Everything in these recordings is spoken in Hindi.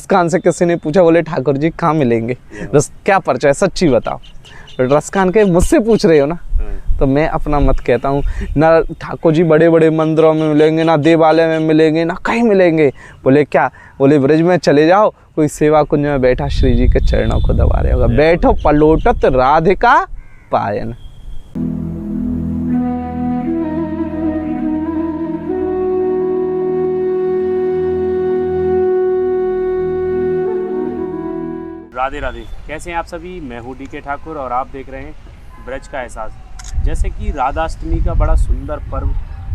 रसकान से किसी ने पूछा, बोले ठाकुर जी कहाँ मिलेंगे, क्या परिचय, सच्ची बताओ। रसकान के मुझसे पूछ रहे हो ना, तो मैं अपना मत कहता हूँ, ना ठाकुर जी बड़े बड़े मंदिरों में मिलेंगे, ना देवालय में मिलेंगे, ना कहीं मिलेंगे। बोले क्या, बोले ब्रज में चले जाओ, कोई सेवा कुंज में बैठा श्री जी के चरणों को दबा रहे होगा, बैठो पलोटत राधिका पायन। राधे राधे, कैसे हैं आप सभी। मैं हूँ DK ठाकुर और आप देख रहे हैं ब्रज का एहसास। जैसे कि राधाष्टमी का बड़ा सुंदर पर्व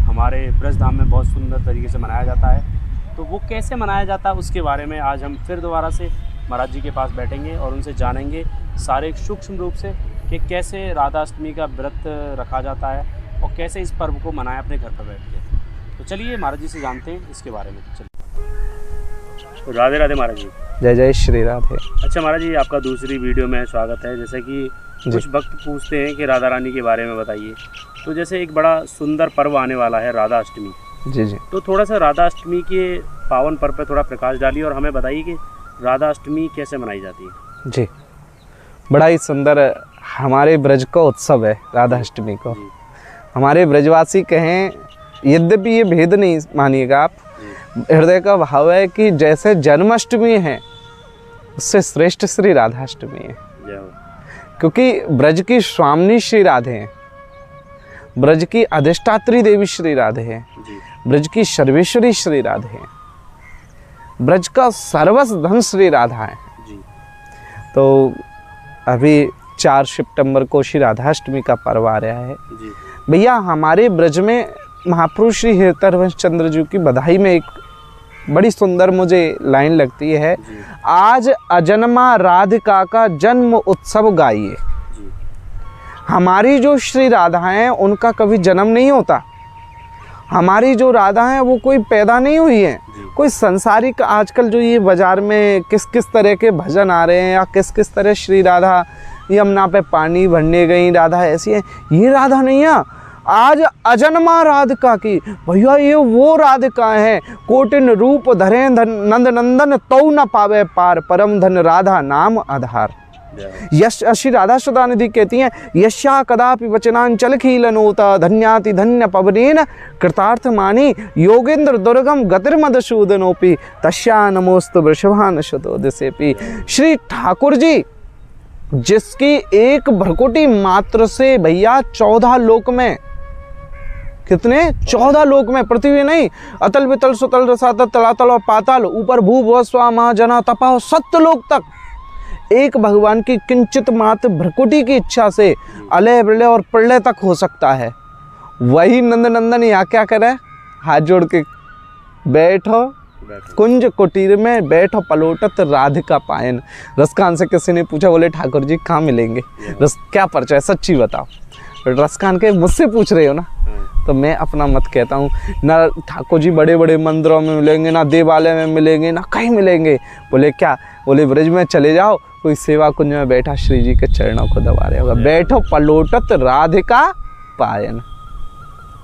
हमारे ब्रज धाम में बहुत सुंदर तरीके से मनाया जाता है, तो वो कैसे मनाया जाता है उसके बारे में आज हम फिर दोबारा से महाराज जी के पास बैठेंगे और उनसे जानेंगे सारे सूक्ष्म रूप से कि कैसे राधाष्टमी का व्रत रखा जाता है और कैसे इस पर्व को मनाया अपने घर पर बैठ के। तो चलिए महाराज जी से जानते हैं इसके बारे में। चलिए। राधे राधे महाराज जी। जय जय श्री राधे। अच्छा महाराज जी, आपका दूसरी वीडियो में स्वागत है। जैसे कि कुछ भक्त पूछते हैं कि राधा रानी के बारे में बताइए, तो जैसे एक बड़ा सुंदर पर्व आने वाला है राधाष्टमी। जी जी, तो थोड़ा सा राधाष्टमी के पावन पर्व पर थोड़ा प्रकाश डालिए और हमें बताइए कि राधाष्टमी कैसे मनाई जाती है। जी, बड़ा ही सुंदर हमारे ब्रज का उत्सव है राधाष्टमी को। हमारे ब्रजवासी कहें, यद्यपि ये भेद नहीं मानिएगा आप, हृदय का भाव है कि जैसे जन्माष्टमी है उससे श्रेष्ठ श्री राधाष्टमी है, क्योंकि ब्रज की स्वामिनी श्री राधे हैं, ब्रज की अधिष्ठात्री देवी श्री राधे हैं, ब्रज की सर्वेश्वरी श्री राधे हैं, ब्रज का सर्वस्व धन श्री राधा है। तो अभी 4 सितंबर को श्री राधाष्टमी का पर्व आ रहा है। भैया हमारे ब्रज में महापुरुष श्री हृदयवंश चंद्र जी की बधाई में एक बड़ी सुंदर मुझे लाइन लगती है, आज अजन्मा राधिका का जन्म उत्सव गाइए। हमारी जो श्री राधा हैं उनका कभी जन्म नहीं होता, हमारी जो राधा हैं वो कोई पैदा नहीं हुई है, कोई संसारिक आजकल जो ये बाजार में किस किस तरह के भजन आ रहे हैं या किस किस तरह श्री राधा यमुना पे पानी भरने गई राधा ऐसी है, ये राधा नहीं है। आज अजन्मा राधिका की, भैया ये वो राधिका है, कोटिन रूप धरे नंद नंदन तौ न पावे पार, परम धन राधा नाम आधार। यश श्री राधा सदानिधि कहती हैं, यश्या कदापि वचनांचल खीलनोता धन्याति धन्य पवनेन कृतार्थ मानी योगेंद्र दुर्गम गतिर्मधुसूदनोपि तस्या नमोस्तु वृषभान शतोदसेपि। श्री ठाकुर जी जिसकी एक भ्रकुटी मात्र से भैया 14 लोक में, कितने 14 लोक में, पृथ्वी नहीं, अतल वितल सुतल रसातल तलातल और पाताल, ऊपर भू भुव स्वा महाजना तपा सत्य लोक तक एक भगवान की किंचित मात्र भ्रकुटी की इच्छा से अलय विलय और प्रलय तक हो सकता है। वही नंद नंदन यहाँ क्या करे, हाथ जोड़ के बैठो कुंज कुटीर में, बैठो पलोटत राधिका पायन। रसकान से किसी ने पूछा, बोले ठाकुर जी कहाँ मिलेंगे, क्या परिचय, सच्ची बताओ। रसकान के मुझसे पूछ रहे हो ना, तो मैं अपना मत कहता हूँ, ना ठाकुर जी बड़े बड़े मंदिरों में मिलेंगे, ना देवालय में मिलेंगे, ना कहीं मिलेंगे। बोले क्या, बोले ब्रज में चले जाओ, कोई सेवा कुंज में बैठा श्री जी के चरणों को दबा रहे होगा, बैठो पलोटत राधिका पायन,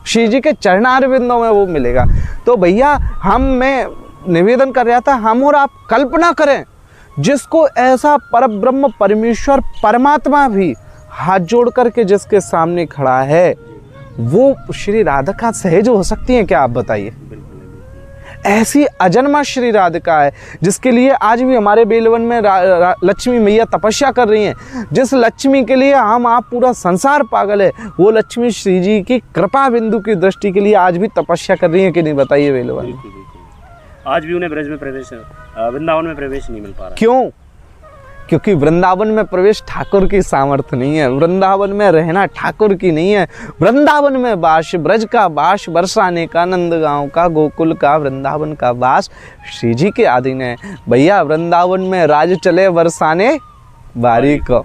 श्री जी के चरणारविंदों में वो मिलेगा। तो भैया मैं निवेदन कर रहा था, हम और आप कल्पना करें, जिसको ऐसा परब्रह्म परमेश्वर परमात्मा भी हाथ जोड़ करके जिसके सामने खड़ा है, वो श्री राधिका सहज हो सकती है क्या, आप बताइए। ऐसी अजन्मा श्री राधिका है जिसके लिए आज भी हमारे बेलवन में लक्ष्मी मैया तपस्या कर रही हैं। जिस लक्ष्मी के लिए हम आप पूरा संसार पागल है, वो लक्ष्मी श्री जी की कृपा बिंदु की दृष्टि के लिए आज भी तपस्या कर रही है कि नहीं, बताइए बेलवन में। आज भी उन्हें ब्रज में प्रवेश, वृंदावन में प्रवेश नहीं मिल पा रहा। क्यों? क्योंकि वृंदावन में प्रवेश ठाकुर की सामर्थ्य नहीं है, वृंदावन में रहना ठाकुर की नहीं है। वृंदावन में वास, ब्रज का वास, बरसाने का, नंदगांव का, गोकुल का, वृंदावन का वास श्री जी के अधीन है। भैया वृंदावन में राज चले बरसाने बारी को,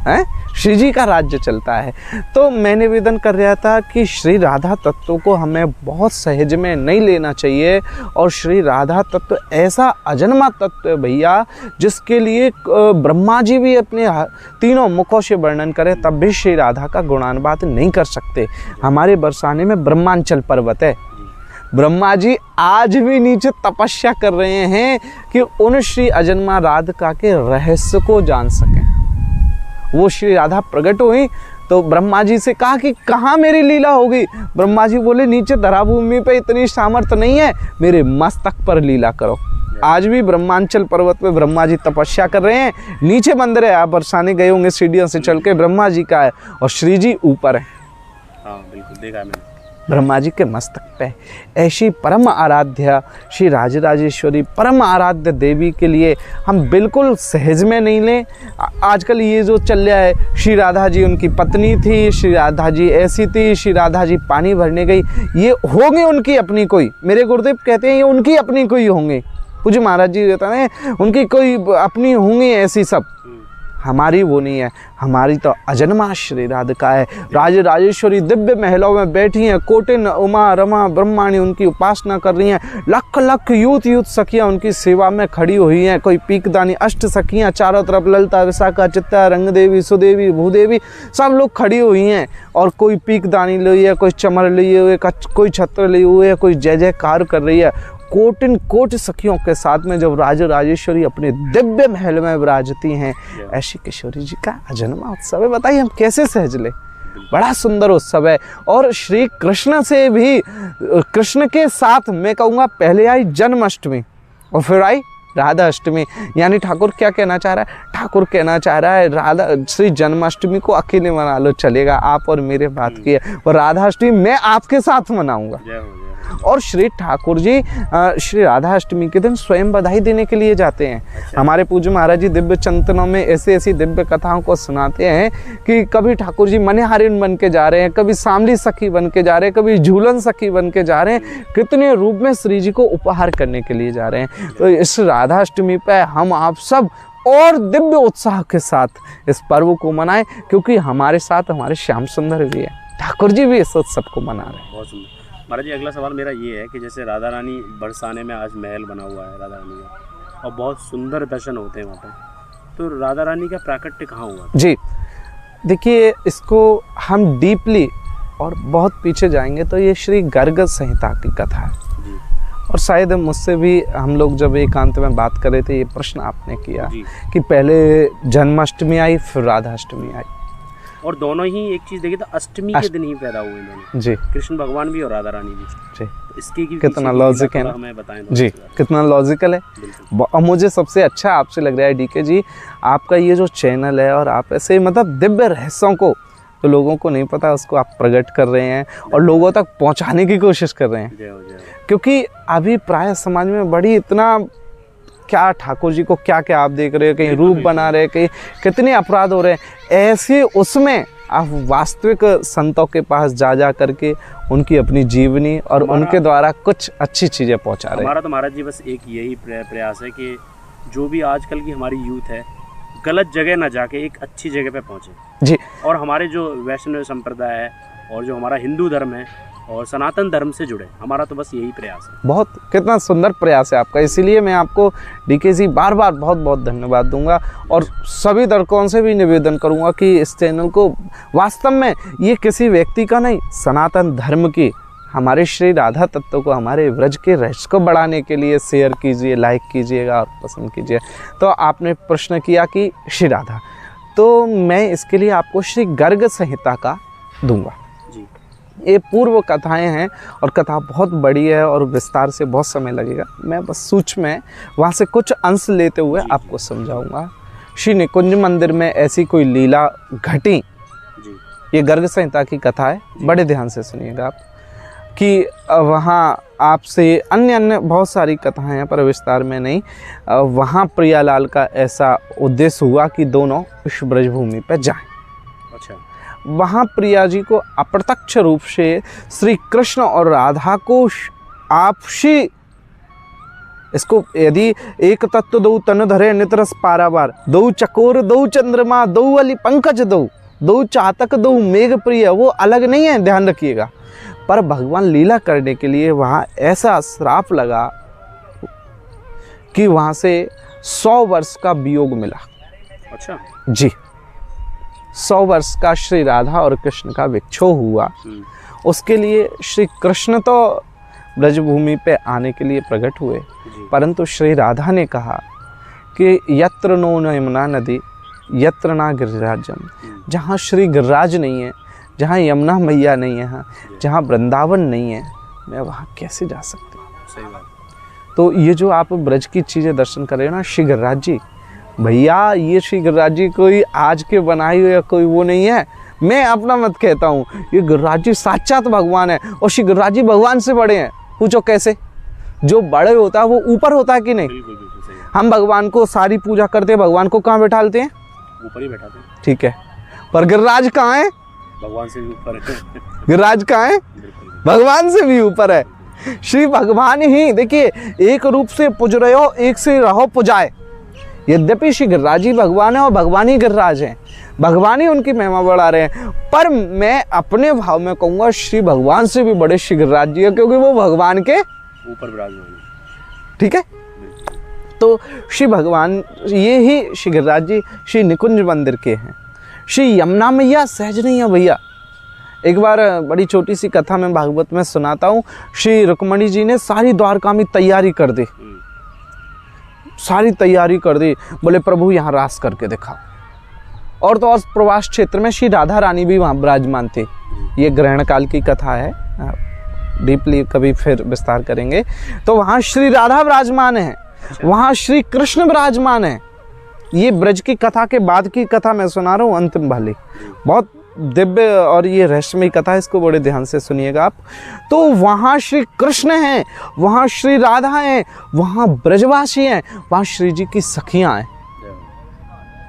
हैं श्री जी का राज्य चलता है। तो मैं निवेदन कर रहा था कि श्री राधा तत्व को हमें बहुत सहज में नहीं लेना चाहिए, और श्री राधा तत्व ऐसा अजन्मा तत्व है भैया, जिसके लिए ब्रह्मा जी भी अपने तीनों मुखों से वर्णन करें तब भी श्री राधा का गुणानुवाद नहीं कर सकते। हमारे बरसाने में ब्रह्मांचल पर्वत है, ब्रह्मा जी आज भी नीचे तपस्या कर रहे हैं कि उन श्री अजन्मा राधिका के रहस्य को जान सकें। वो श्री राधा प्रकट हुई तो ब्रह्मा जी से कहा कि कहाँ मेरी लीला होगी। ब्रह्मा जी बोले नीचे धरा भूमि पे इतनी सामर्थ्य नहीं है, मेरे मस्तक पर लीला करो। आज भी ब्रह्मांचल पर्वत पे ब्रह्मा जी तपस्या कर रहे हैं। नीचे मंदिर है, आप बरसाने गए होंगे सीढ़ियों से चल के, ब्रह्मा जी का है और श्री जी ऊपर है। हाँ बिल्कुल देखा है मैंने। ब्रह्मा जी के मस्तक पे ऐसी परम आराध्या श्री राजराजेश्वरी परम आराध्य देवी के लिए हम बिल्कुल सहज में नहीं लें। आजकल ये जो चल रहा है, श्री राधा जी उनकी पत्नी थी, श्री राधा जी ऐसी थी, श्री राधा जी पानी भरने गई, ये होंगे उनकी अपनी कोई, मेरे गुरुदेव कहते हैं ये उनकी अपनी कोई होंगे। पूज्य महाराज जी कहते हैं उनकी कोई अपनी होंगी ऐसी सब, हमारी वो नहीं है। हमारी तो अजन्मा श्री राधिका है। राजराजेश्वरी दिव्य महलों में बैठी हैं, कोटिन उमा रमा ब्रह्माणी उनकी उपासना कर रही हैं। लख लख यूथ सखियाँ उनकी सेवा में खड़ी हुई हैं। कोई पीकदानी अष्ट सखियाँ चारों तरफ, ललिता विशाखा चित्ता रंग देवी सुदेवी भूदेवी सब लोग खड़ी हुई हैं। और कोई पीकदानी लिए है, कोई चमर लिए हुए, कोई छत्र लिए हुए है, कोई जय जयकार कर रही है। कोटिन कोट सखियों के साथ में जब राजराजेश्वरी अपने दिव्य महल में विराजती हैं, ऐसी किशोरी जी का अजन्मा उत्सव है। बताइए हम कैसे सहज ले, बड़ा सुंदर उत्सव है। और श्री कृष्ण से भी, कृष्ण के साथ मैं कहूँगा पहले आई जन्माष्टमी और फिर आई राधा अष्टमी। यानी ठाकुर क्या कहना चाह रहा है? ठाकुर कहना चाह रहा है राधा श्री जन्माष्टमी को अकेले मना लो, चलेगा, आप और मेरे बात की है, और राधा अष्टमी मैं आपके साथ मनाऊंगा। और श्री ठाकुर जी श्री राधा अष्टमी के दिन स्वयं बधाई देने के लिए जाते हैं। हमारे पूज्य महाराज जी दिव्य चिंतनों में ऐसी ऐसी दिव्य कथाओं को सुनाते हैं कि कभी ठाकुर जी मनिहारिन बन के जा रहे हैं, कभी सांवली सखी बन के जा रहे हैं, कभी झूलन सखी बन के जा रहे हैं, कितने रूप में श्री जी को उपहार करने के लिए जा रहे हैं। तो इस राधा अष्टमी पे हम आप सब और दिव्य उत्साह के साथ इस पर्व को मनाएं, क्योंकि हमारे साथ हमारे श्याम सुंदर भी है, ठाकुर जी भी इस उत्सव को मना रहे हैं। बहुत सुंदर। महाराज जी अगला सवाल मेरा ये है कि जैसे राधा रानी बरसाने में आज महल बना हुआ है राधा रानी का, और बहुत सुंदर दर्शन होते हैं वहाँ पर, तो राधा रानी का प्राकट्य कहाँ हुआ? जी देखिए, इसको हम डीपली और बहुत पीछे जाएंगे तो ये श्री गर्ग संहिता की कथा है जी। और शायद मुझसे भी हम लोग जब एकांत में बात कर रहे थे, ये प्रश्न आपने किया कि पहले जन्माष्टमी आई फिर राधा अष्टमी आई, और दोनों ही एक चीज देखिए तो अष्टमी के दिन ही पैदा हुए दोनों जी, कृष्ण भगवान भी और राधा रानी भी जी। तो इसकी कितना लॉजिक है ना, हमें बताएं जी कितना लॉजिकल है। और मुझे सबसे अच्छा आपसे लग रहा है डीके जी, आपका ये जो चैनल है और आप ऐसे मतलब दिव्य रहस्यों को तो लोगों को नहीं पता उसको आप प्रकट कर रहे हैं और लोगों तक पहुंचाने की कोशिश कर रहे हैं। क्योंकि अभी प्राय समाज में बड़ी इतना क्या ठाकुर जी को क्या क्या आप देख रहे हो, कहीं रूप बना रहे, कहीं कितने अपराध हो रहे हैं, ऐसे उसमें आप वास्तविक संतों के पास जा करके उनकी अपनी जीवनी और उनके द्वारा कुछ अच्छी चीज़ें पहुंचा रहे हैं। हमारा तो महाराज जी बस एक यही प्रयास है कि जो भी आजकल की हमारी यूथ है गलत जगह ना जाके एक अच्छी जगह पे पहुंचे जी। और हमारे जो वैष्णव संप्रदाय है और जो हमारा हिंदू धर्म है और सनातन धर्म से जुड़े, हमारा तो बस यही प्रयास है। बहुत कितना सुंदर प्रयास है आपका, इसीलिए मैं आपको डीके जी बार बार बहुत बहुत धन्यवाद दूंगा और सभी दर्शकों से भी निवेदन करूंगा कि इस चैनल को वास्तव में ये किसी व्यक्ति का नहीं, सनातन धर्म की हमारे श्री राधा तत्व को, हमारे व्रज के रहस्य को बढ़ाने के लिए शेयर कीजिए, लाइक कीजिएगा और पसंद कीजिए। तो आपने प्रश्न किया कि श्री राधा, तो मैं इसके लिए आपको श्री गर्ग संहिता का दूंगा। ये पूर्व कथाएं हैं और कथा बहुत बड़ी है और विस्तार से बहुत समय लगेगा, मैं बस सूक्ष्म में वहाँ से कुछ अंश लेते हुए आपको समझाऊंगा। श्री निकुंज मंदिर में ऐसी कोई लीला घटी, ये गर्ग संहिता की कथा है, बड़े ध्यान से सुनिएगा आप, कि वहाँ आपसे अन्य बहुत सारी कथाएं हैं पर विस्तार में नहीं। वहाँ प्रियालाल का ऐसा उद्देश्य हुआ कि दोनों इस ब्रजभूमि पर जाएं। अच्छा। वहाँ प्रिया जी को अप्रत्यक्ष रूप से श्री कृष्ण और राधा को आपसी, इसको यदि एक तत्व दो तन धरे नितरस पारावार, दो चकोर दो चंद्रमा दो अली पंकज दो चातक दो मेघ प्रिय, वो अलग नहीं है, ध्यान रखिएगा। पर भगवान लीला करने के लिए वहाँ ऐसा श्राप लगा कि वहाँ से 100 वर्ष का वियोग मिला। अच्छा जी, 100 वर्ष का श्री राधा और कृष्ण का विक्षोभ हुआ। उसके लिए श्री कृष्ण तो ब्रजभूमि पे आने के लिए प्रकट हुए, परंतु श्री राधा ने कहा कि यत्र नो न यमुना नदी यत्र ना गिरिराजम, जहाँ श्री गिरिराज नहीं है, जहाँ यमुना मैया नहीं है, जहाँ वृंदावन नहीं है, मैं वहाँ कैसे जा सकती हूँ। सही बात। तो ये जो आप ब्रज की चीज़ें दर्शन कर रहे हो ना, श्री गिरिराज जी, भैया ये श्री गिरिराज जी कोई आज के बनाई हुई या कोई वो नहीं है, मैं अपना मत कहता हूँ, ये गिरिराज जी साक्षात भगवान है। और श्री गिरिराज जी भगवान से बड़े हैं। पूछो कैसे? जो बड़े होता है वो ऊपर होता है कि नहीं? बिल्कुल बिल्कुल सही है। हम भगवान को सारी पूजा करते हैं, भगवान को कहाँ बैठाते हैं? ऊपर ही बैठाते हैं। ठीक है, पर गिरिराज कहाँ है? भगवान से भी ऊपर है। गिरिराज कहाँ है? भगवान से भी ऊपर है। श्री भगवान ही देखिए, एक रूप से पुज रहे हो, एक से रहो पुजाए। यद्यपि श्री गिरिराज जी भगवान है और भगवान ही गिरिराज हैं, भगवान ही उनकी महिमा बढ़ा रहे हैं, पर मैं अपने भाव में कहूँगा श्री भगवान से भी बड़े श्री गिरिराज जी है, क्योंकि वो भगवान के ऊपर विराजमान है। ठीक है। तो श्री भगवान ये ही श्री गिरिराज जी श्री निकुंज मंदिर के हैं। श्री यमुना मैया सहज नहीं है भैया। एक बार बड़ी छोटी सी कथा मैं भागवत में सुनाता हूँ। श्री रुक्मणी जी ने सारी द्वारका में तैयारी कर दी, सारी तैयारी कर दी, बोले प्रभु यहाँ रास करके दिखाओ। और तो और प्रवास क्षेत्र में श्री राधा रानी भी वहाँ विराजमान थे। ये ग्रहण काल की कथा है, डीपली कभी फिर विस्तार करेंगे। तो वहाँ श्री राधा विराजमान है, वहाँ श्री कृष्ण विराजमान है। ये ब्रज की कथा के बाद की कथा मैं सुना रहा हूँ, अंतिम वाली, बहुत दिव्य और ये रहस्यमयी कथा है, इसको बड़े ध्यान से सुनिएगा आप। तो वहाँ श्री कृष्ण हैं, वहाँ श्री राधा हैं, वहाँ ब्रजवासी हैं, वहाँ श्री जी की सखियाँ हैं।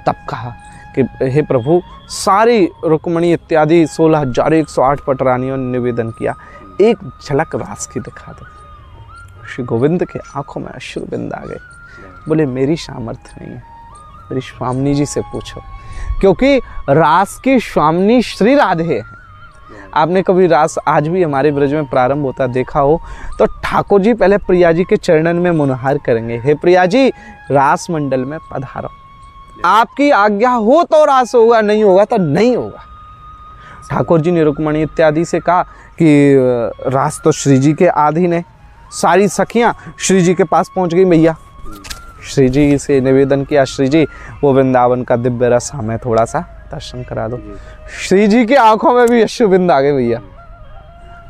तब कहा कि हे प्रभु, सारी रुक्मणी इत्यादि 16,108 पटरानियों ने निवेदन किया, एक झलक रास की दिखा दो। श्री गोविंद के आंखों में अश्रुबिंद आ गए। बोले मेरी सामर्थ्य नहीं है, मेरी स्वामिनी जी से पूछो, क्योंकि रास की स्वामिनी श्री राधे है। आपने कभी रास आज भी हमारे ब्रज में प्रारंभ होता देखा हो तो ठाकुर जी पहले प्रिया जी के चरणन में मुनहार करेंगे, हे प्रिया जी रास मंडल में पधारो, आपकी आज्ञा हो तो रास होगा, नहीं होगा तो नहीं होगा। ठाकुर जी ने रुक्मणी इत्यादि से कहा कि रास तो श्री जी के अधीन है। सारी सखियां श्री जी के पास पहुंच गई। भैया श्री जी से निवेदन किया, श्री जी वो वृंदावन का दिव्य रस हमें थोड़ा सा दर्शन करा दो। श्री जी की आंखों में भी अश्रुबिंद आ गए। भैया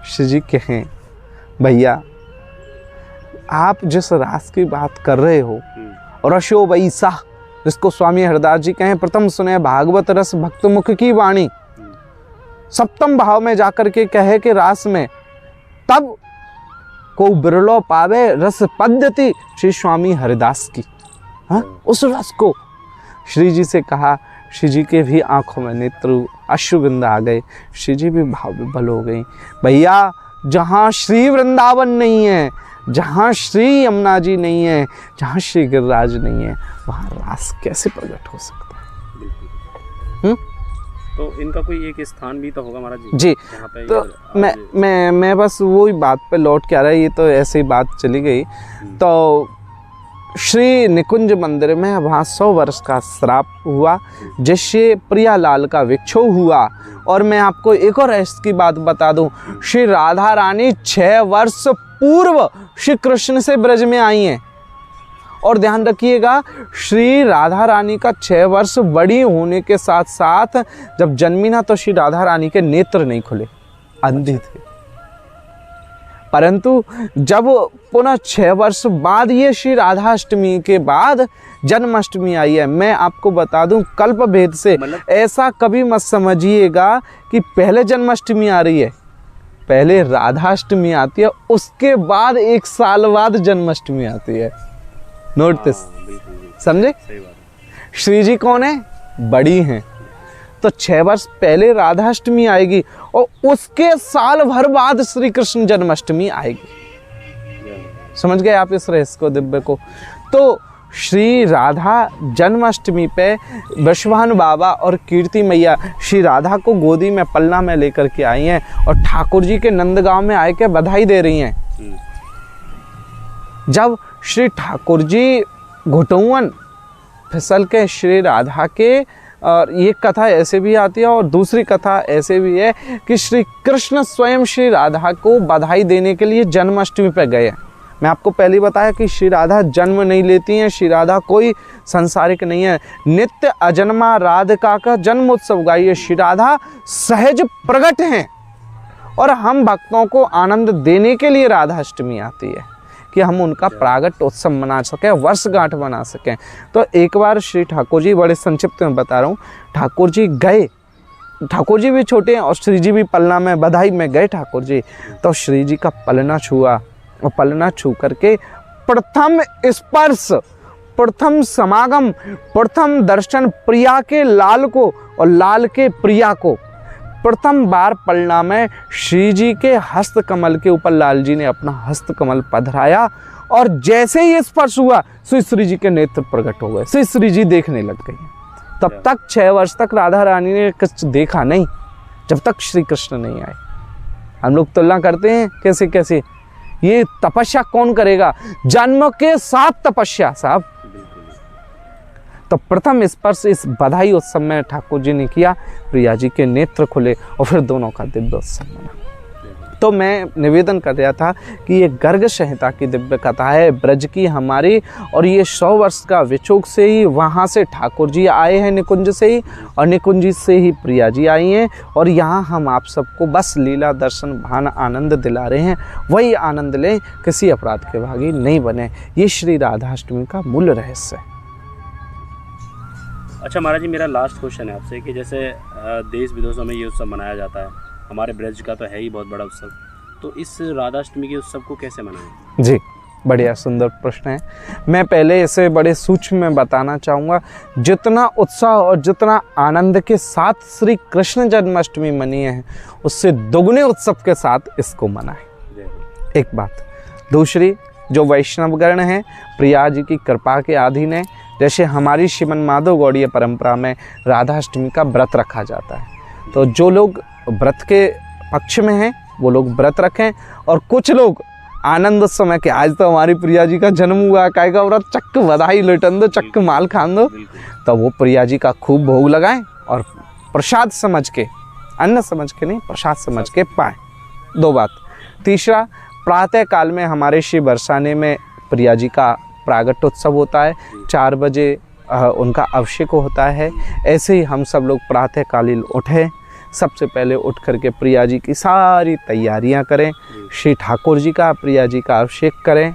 श्री जी कहें, भैया आप जिस रास की बात कर रहे हो, रसो वैसा, जिसको स्वामी हरदास जी कहें, प्रथम सुने भागवत रस भक्त मुख की वाणी, सप्तम भाव में जाकर के कहे कि रास में तब को बिरलो पावे रस पद्धति श्री स्वामी हरिदास की। हाँ, उस रस को श्री जी से कहा। श्री जी के भी आंखों में नेत्र अश्रुबिंद आ गए, श्री जी भी भाव विभल हो गई। भैया जहाँ श्री वृंदावन नहीं है, जहाँ श्री यमुना जी नहीं है, जहाँ श्री गिरिराज नहीं है, वहाँ रास कैसे प्रकट हो सकता है? तो इनका कोई एक स्थान भी तो होगा महाराज जी? जी, तो मैं बस वही बात पे लौट के आ रहा है, ये तो ऐसे ही बात चली गई। तो श्री निकुंज मंदिर में वहाँ 100 वर्ष का श्राप हुआ, जिससे प्रियालाल का विक्षोभ हुआ। और मैं आपको एक और रहस्य की बात बता दूं, श्री राधा रानी 6 वर्ष पूर्व श्री कृष्ण से ब्रज में आई हैं। और ध्यान रखिएगा, श्री राधा रानी का 6 वर्ष बड़ी होने के साथ साथ जब जन्मी ना तो श्री राधा रानी के नेत्र नहीं खुले, अंधी थे। परंतु जब पुनः 6 वर्ष बाद ये श्री राधाष्टमी के बाद जन्माष्टमी आई है। मैं आपको बता दूं, कल्प भेद से ऐसा कभी मत समझिएगा कि पहले जन्माष्टमी आ रही है, पहले राधाष्टमी आती है, उसके बाद 1 साल बाद जन्माष्टमी आती है। नोट दिस, समझे? श्री जी कौन है? बड़ी हैं, तो 6 वर्ष पहले राधाष्टमी आएगी और उसके साल भर बाद श्री कृष्ण जन्माष्टमी आएगी। समझ गए आप इस रहस्य को, दिव्य को? तो श्री राधा जन्माष्टमी पे वृषभान बाबा और कीर्ति मैया श्री राधा को गोदी में पल्ला में लेकर के आई हैं और ठाकुर जी के नंदगांव में आए के बधाई दे रही हैं। जब श्री ठाकुर जी घुटुवन फिसल के श्री राधा के और ये कथा ऐसे भी आती है और दूसरी कथा ऐसे भी है कि श्री कृष्ण स्वयं श्री राधा को बधाई देने के लिए जन्माष्टमी पर गए। मैं आपको पहले बताया कि श्री राधा जन्म नहीं लेती हैं, श्री राधा कोई संसारिक नहीं है। नित्य अजन्मा राधिका का जन्म उत्सव गाइए, श्री राधा सहज प्रकट हैं और हम भक्तों को आनंद देने के लिए राधा अष्टमी आती है कि हम उनका प्रागट उत्सव मना सकें, वर्षगांठ मना सकें। तो एक बार श्री ठाकुर जी, बड़े संक्षिप्त में बता रहा हूँ, ठाकुर जी गए, ठाकुर जी भी छोटे हैं और श्री जी भी पलना में बधाई में गए ठाकुर जी, तो श्री जी का पलना छुआ और पलना छू करके प्रथम स्पर्श, प्रथम समागम, प्रथम दर्शन प्रिया के लाल को और लाल के प्रिया को, प्रथम बार पलना में श्री जी के हस्त कमल के ऊपर लाल जी ने अपना हस्त कमल पधराया और जैसे ही स्पर्श हुआ श्री जी के नेत्र प्रकट हो गए, श्री जी देखने लग गई। तब तक 6 वर्ष तक राधा रानी ने कुछ देखा नहीं, जब तक श्री कृष्ण नहीं आए। हम लोग तुलना करते हैं कैसे कैसे, ये तपस्या कौन करेगा, जन्म के साथ तपस्या साहब। तो प्रथम स्पर्श इस बधाई उत्सव में ठाकुर जी ने किया, प्रिया जी के नेत्र खुले और फिर दोनों का दिव्य उत्सव मना। तो मैं निवेदन कर रहा था कि ये गर्ग संहिता की दिव्य कथा है ब्रज की हमारी, और ये 100 वर्ष का विचोक से ही वहाँ से ठाकुर जी आए हैं निकुंज से ही, और निकुंज से ही प्रिया जी आई हैं, और यहाँ हम आप सबको बस लीला दर्शन भान आनंद दिला रहे हैं। वही आनंद लें, किसी अपराध के भागी नहीं बने। ये श्री राधाष्टमी का मूल रहस्य है। अच्छा महाराज जी, मेरा लास्ट क्वेश्चन है आपसे कि जैसे देश विदेशों में ये उत्सव मनाया जाता है, हमारे ब्रज का तो है ही बहुत बड़ा उत्सव, तो इस राधाष्टमी के उत्सव को कैसे मनाएं? जी, बढ़िया सुंदर प्रश्न है। मैं पहले इसे बड़े सूक्ष्म में बताना चाहूँगा। जितना उत्साह और जितना आनंद के साथ श्री कृष्ण जन्माष्टमी मनी है, उससे दोगुने उत्सव के साथ इसको मनाएं। एक बात। दूसरी, जो वैष्णवगण हैं, प्रिया जी की कृपा के अधीन है। जैसे हमारी श्रीमन माधव गौड़ीय परंपरा में राधाष्टमी का व्रत रखा जाता है, तो जो लोग व्रत के पक्ष में हैं वो लोग व्रत रखें, और कुछ लोग आनंद समय के, आज तो हमारी प्रिया जी का जन्म हुआ, काय का व्रत, चक्क बधाई लुटन दो, चक्क माल खान दो, तो वो प्रिया जी का खूब भोग लगाएं और प्रसाद समझ के, अन्न समझ के नहीं, प्रसाद समझ के पाएं। 2 बात। तीसरा, प्रातः काल में हमारे श्री बरसाने में प्रिया जी का प्रागट उत्सव होता है, 4 बजे उनका अभिषेक होता है। ऐसे ही हम सब लोग प्रातःकालीन उठें, सबसे पहले उठ करके प्रिया जी की सारी तैयारियां करें, श्री ठाकुर जी का, प्रिया जी का अभिषेक करें।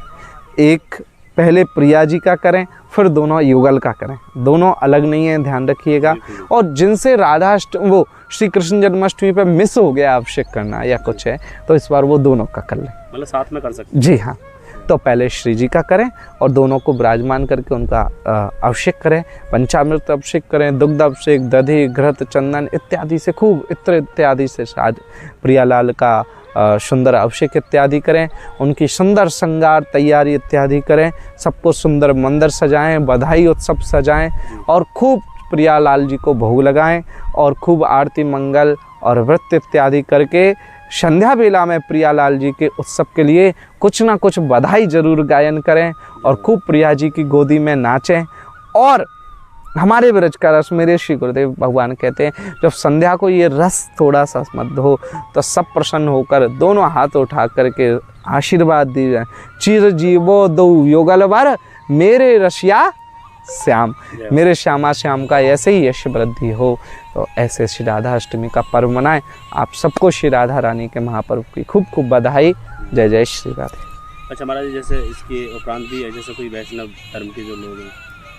एक पहले प्रिया जी का करें, फिर दोनों युगल का करें, दोनों अलग नहीं है, ध्यान रखिएगा। और जिनसे वो श्री कृष्ण जन्माष्टमी पर मिस हो गया अभिषेक करना या कुछ है, तो इस बार वो दोनों का कर लें, मतलब साथ में कर सकते। जी हाँ। तो पहले श्री जी का करें और दोनों को विराजमान करके उनका अभिषेक करें, पंचामृत अभिषेक करें, दुग्ध अभिषेक, दधि, घृत, चंदन इत्यादि से, खूब इत्र इत्यादि से आज प्रियालाल का सुंदर अभिषेक इत्यादि करें, उनकी सुंदर श्रृंगार तैयारी इत्यादि करें, सबको सुंदर मंदिर सजाएं, बधाई उत्सव सजाएं और खूब प्रियालाल जी को भोग लगाएं और खूब आरती मंगल और व्रत इत्यादि करके संध्या बेला में प्रियालाल जी के उत्सव के लिए कुछ ना कुछ बधाई जरूर गायन करें और खूब प्रिया जी की गोदी में नाचें। और हमारे ब्रज का रस, मेरे श्री गुरुदेव भगवान कहते हैं, जब संध्या को ये रस थोड़ा सा स्मद्ध हो तो सब प्रसन्न होकर दोनों हाथ उठा करके आशीर्वाद दी जाए, चिर जीवो दो युगल वर मेरे रसिया श्याम, मेरे श्यामा श्याम का ऐसे ही यश वृद्धि हो। तो ऐसे श्री राधा अष्टमी का पर्व मनाएं। आप सबको श्री राधा रानी के महापर्व की खूब खूब बधाई। जय जय श्री राधे। अच्छा महाराज जी, जैसे इसके उपरांत भी है, जैसे कोई वैष्णव धर्म के जो लोग हैं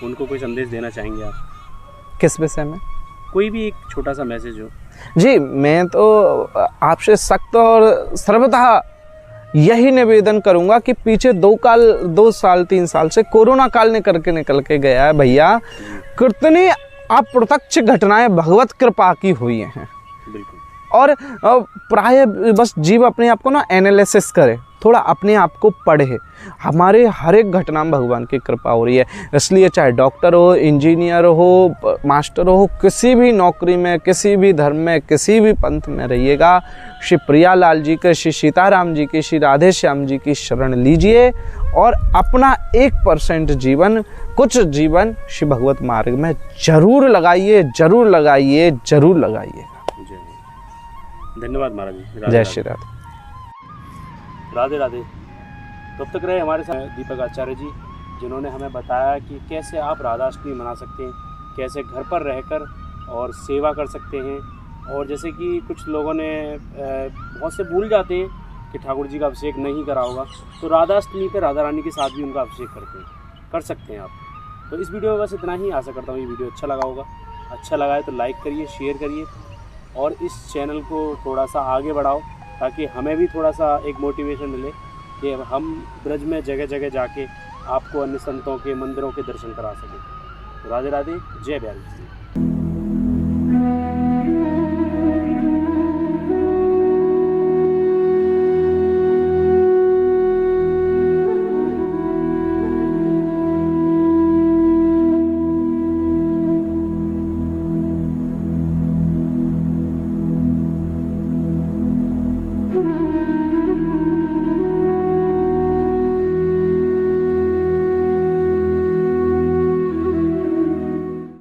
उनको कोई संदेश देना चाहेंगे आप? किस विषय में? कोई भी एक छोटा सा मैसेज हो। जी, मैं तो आपसे सख्त और सर्वतः यही निवेदन करूंगा कि पीछे 2 साल 3 साल से कोरोना काल ने करके निकल के गया है भैया, कितनी अप्रत्यक्ष घटनाएं भगवत कृपा की हुई हैं। और प्राय बस जीव अपने आप को ना एनालिसिस करे, थोड़ा अपने आप को पढ़े। हमारे हर एक घटना में भगवान की कृपा हो रही है, इसलिए चाहे डॉक्टर हो, इंजीनियर हो, मास्टर हो, किसी भी नौकरी में, किसी भी धर्म में, किसी भी पंथ में रहिएगा, श्री प्रियालाल जी के, श्री सीताराम जी की, श्री राधे श्याम जी की शरण लीजिए और अपना 1% जीवन कुछ जीवन श्री भगवत मार्ग में जरूर लगाइए, जरूर लगाइए, जरूर लगाइए। धन्यवाद महाराज जी। राधे जय राधे। श्री राधे। राधे राधे। तब तक रहे हमारे साथ दीपक आचार्य जी, जिन्होंने हमें बताया कि कैसे आप राधाष्टमी मना सकते हैं, कैसे घर पर रहकर और सेवा कर सकते हैं। और जैसे कि कुछ लोगों ने बहुत से भूल जाते हैं कि ठाकुर जी का अभिषेक नहीं करा होगा, तो राधाष्टमी पे राधा रानी के साथ भी उनका अभिषेक कर सकते हैं आप। तो इस वीडियो में बस इतना ही। आशा करता हूँ ये वीडियो अच्छा लगा होगा। अच्छा लगा है तो लाइक करिए, शेयर करिए और इस चैनल को थोड़ा सा आगे बढ़ाओ, ताकि हमें भी थोड़ा सा एक मोटिवेशन मिले कि हम ब्रज में जगह जगह जाके आपको अन्य संतों के मंदिरों के दर्शन करा सकें। तो राधे राधे, जय बिहारी।